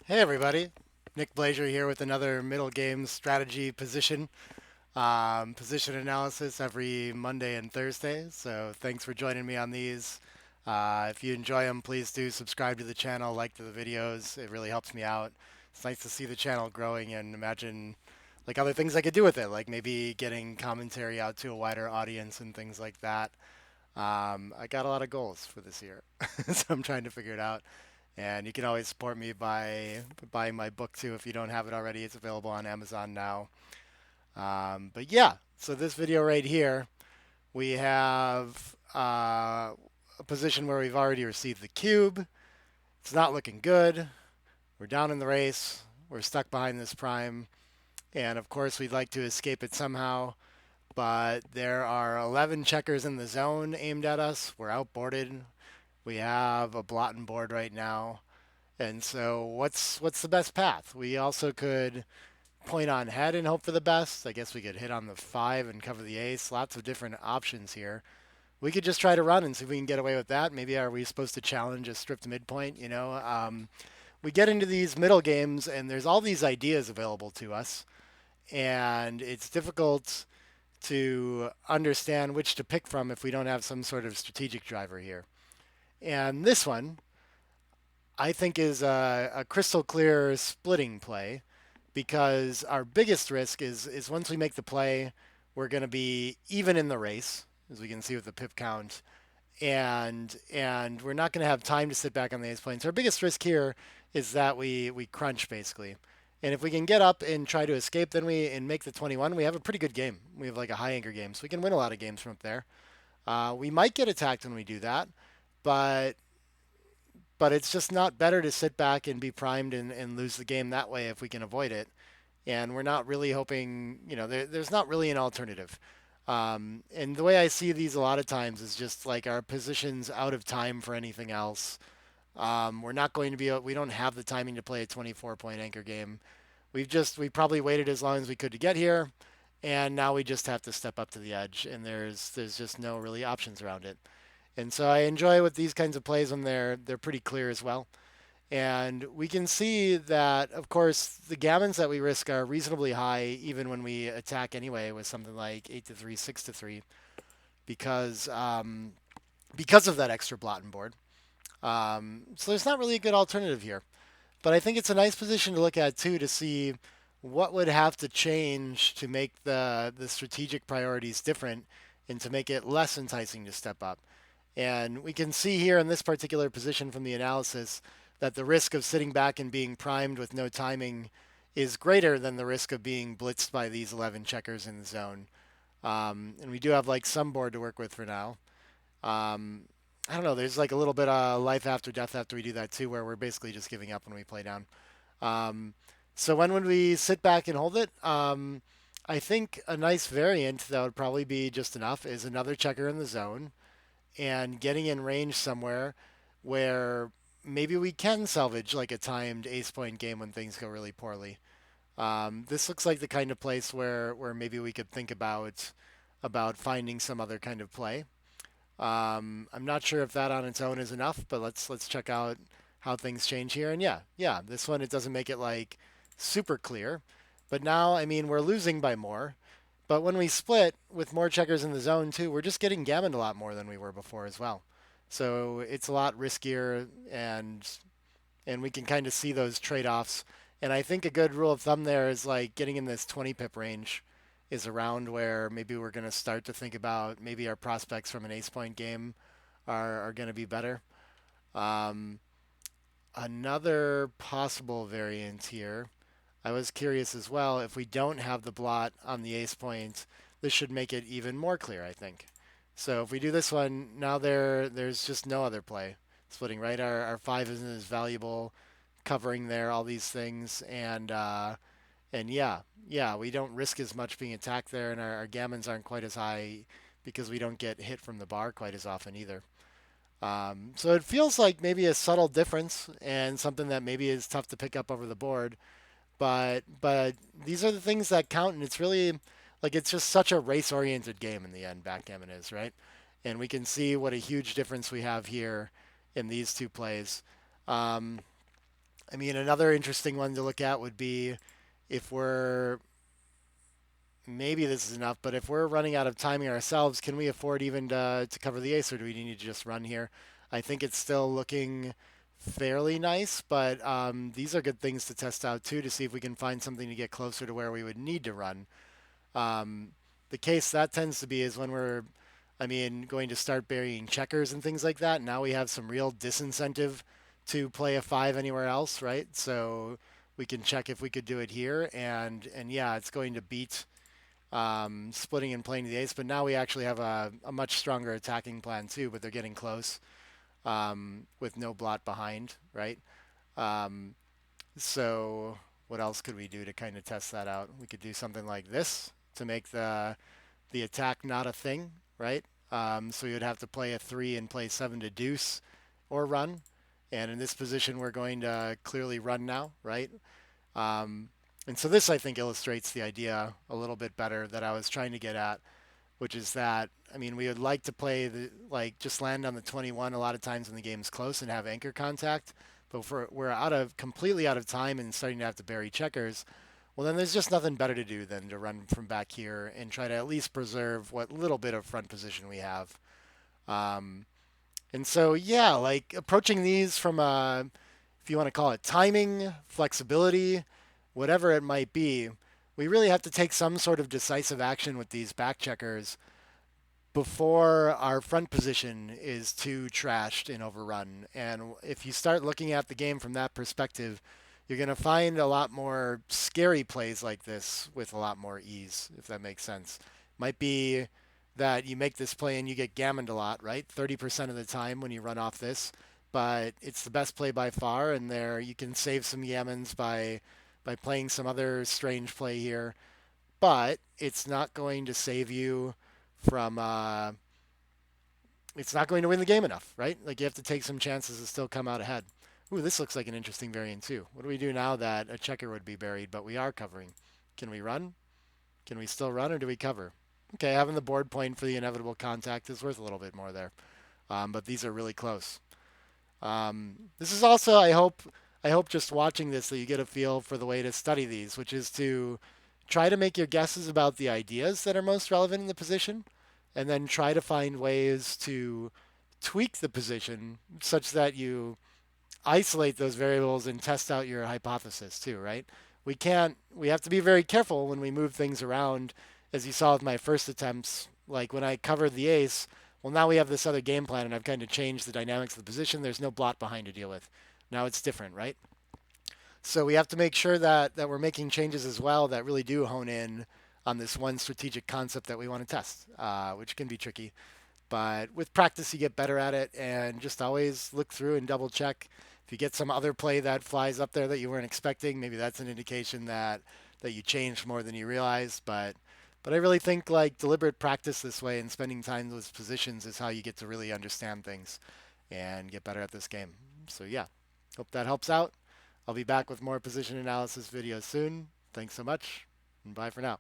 Hey everybody, Nick Blazier here with another middle game strategy position analysis every Monday and Thursday. So thanks for joining me on these. If you enjoy them, please do subscribe to the channel, like to the videos. It really helps me out. It's nice to see the channel growing and imagine like other things I could do with it, like maybe getting commentary out to a wider audience and things like that. I got a lot of goals for this year, so I'm trying to figure it out. And you can always support me by buying my book too if you don't have it already. It's available on Amazon now. But yeah, so this video right here, we have a position where we've already received the cube. It's not looking good. We're down in the race. We're stuck behind this prime. And of course, we'd like to escape it somehow. But there are 11 checkers in the zone aimed at us. We're outboarded. We have a blotting board right now. And so what's the best path? We also could point on head and hope for the best. I guess we could hit on the five and cover the ace. Lots of different options here. We could just try to run and see if we can get away with that. Maybe are we supposed to challenge a stripped midpoint? We get into these middle games and there's all these ideas available to us, and it's difficult to understand which to pick from if we don't have some sort of strategic driver here. And this one, I think, is a crystal clear splitting play because our biggest risk is once we make the play, we're going to be even in the race, as we can see with the pip count, and we're not going to have time to sit back on the ace plane. So our biggest risk here is that we crunch basically. And if we can get up and try to escape, then we and make the 21, we have a pretty good game. We have like a high anchor game, so we can win a lot of games from up there. We might get attacked when we do that, but it's just not better to sit back and be primed and lose the game that way if we can avoid it. And we're not really hoping, there's not really an alternative. And the way I see these a lot of times is just like our position's out of time for anything else. We're not going to be, we don't have the timing to play a 24-point anchor game. We probably waited as long as we could to get here. And now we just have to step up to the edge, and there's just no really options around it. And so I enjoy with these kinds of plays when they're pretty clear as well. And we can see that, of course, the gammons that we risk are reasonably high, even when we attack anyway with something like 8 to 3, 6 to 3, because because of that extra blotting board. So there's not really a good alternative here. But I think it's a nice position to look at too to see what would have to change to make the strategic priorities different and to make it less enticing to step up. And we can see here in this particular position from the analysis that the risk of sitting back and being primed with no timing is greater than the risk of being blitzed by these 11 checkers in the zone. And we do have like some board to work with for now. Um, I don't know. There's like a little bit of life after death after we do that too, where we're basically just giving up when we play down. Um, so when would we sit back and hold it? I think a nice variant that would probably be just enough is another checker in the zone and getting in range somewhere where maybe we can salvage like a timed ace point game when things go really poorly. This looks like the kind of place where maybe we could think about finding some other kind of play. I'm not sure if that on its own is enough, but let's check out how things change here. And yeah, this one it doesn't make it like super clear, but now I mean we're losing by more. But when we split with more checkers in the zone too, we're just getting gammoned a lot more than we were before as well. So it's a lot riskier, and we can kind of see those trade-offs. And I think a good rule of thumb there is like getting in this 20 pip range is around where maybe we're going to start to think about maybe our prospects from an ace point game are going to be better. Um, Another possible variant here, I was curious as well, if we don't have the blot on the ace point, this should make it even more clear, I think. So if we do this one, now there's just no other play. Splitting, right? Our five isn't as valuable, covering there, all these things, and yeah, we don't risk as much being attacked there, and our gammons aren't quite as high because we don't get hit from the bar quite as often either. So it feels like maybe a subtle difference and something that maybe is tough to pick up over the board, but these are the things that count, and it's really like it's just such a race-oriented game in the end. Backgammon is right, and we can see what a huge difference we have here in these two plays. Um, I mean, another interesting one to look at would be if we're maybe this is enough, but if we're running out of timing ourselves, can we afford even to cover the ace, or do we need to just run here? I think it's still looking fairly nice, but these are good things to test out too to see if we can find something to get closer to where we would need to run. Um, the case that tends to be is when we're, I mean, going to start burying checkers and things like that. Now we have some real disincentive to play a five anywhere else, right? So we can check if we could do it here, and yeah, it's going to beat splitting and playing the ace. But now we actually have a much stronger attacking plan too. But they're getting close with no blot behind, right? Um, so what else could we do to kind of test that out? We could do something like this to make the attack not a thing, right? So you'd have to play a three and play seven to deuce or run. And in this position, we're going to clearly run now, right? Um, and so this, I think, illustrates the idea a little bit better that I was trying to get at, which is that, I mean, we would like to play the, like, just land on the 21 a lot of times when the game's close and have anchor contact. But if we're completely out of time and starting to have to bury checkers, well, then there's just nothing better to do than to run from back here and try to at least preserve what little bit of front position we have. Um, and so, yeah, like approaching these from a, if you want to call it timing, flexibility, whatever it might be, we really have to take some sort of decisive action with these back checkers before our front position is too trashed and overrun. And if you start looking at the game from that perspective, you're going to find a lot more scary plays like this with a lot more ease, if that makes sense. Might be that you make this play and you get gammoned a lot, right? 30% of the time when you run off this, but it's the best play by far, and there you can save some gammons by playing some other strange play here, but it's not going to save you from it's not going to win the game enough, right? Like you have to take some chances to still come out ahead. Ooh, this looks like an interesting variant too. What do we do now that a checker would be buried, but we are covering? Can we run? Can we still run, or do we cover? Okay, having the board point for the inevitable contact is worth a little bit more there, but these are really close. This is also, I hope just watching this that you get a feel for the way to study these, which is to try to make your guesses about the ideas that are most relevant in the position, and then try to find ways to tweak the position such that you isolate those variables and test out your hypothesis too, right? We have to be very careful when we move things around, as you saw with my first attempts, like when I covered the ace, well, now we have this other game plan and I've kind of changed the dynamics of the position. There's no blot behind to deal with. Now it's different, right? So we have to make sure that we're making changes as well that really do hone in on this one strategic concept that we want to test, which can be tricky. But with practice, you get better at it, and just always look through and double check. If you get some other play that flies up there that you weren't expecting, maybe that's an indication that you changed more than you realized. But I really think like deliberate practice this way and spending time with positions is how you get to really understand things and get better at this game. So yeah, hope that helps out. I'll be back with more position analysis videos soon. Thanks so much, and bye for now.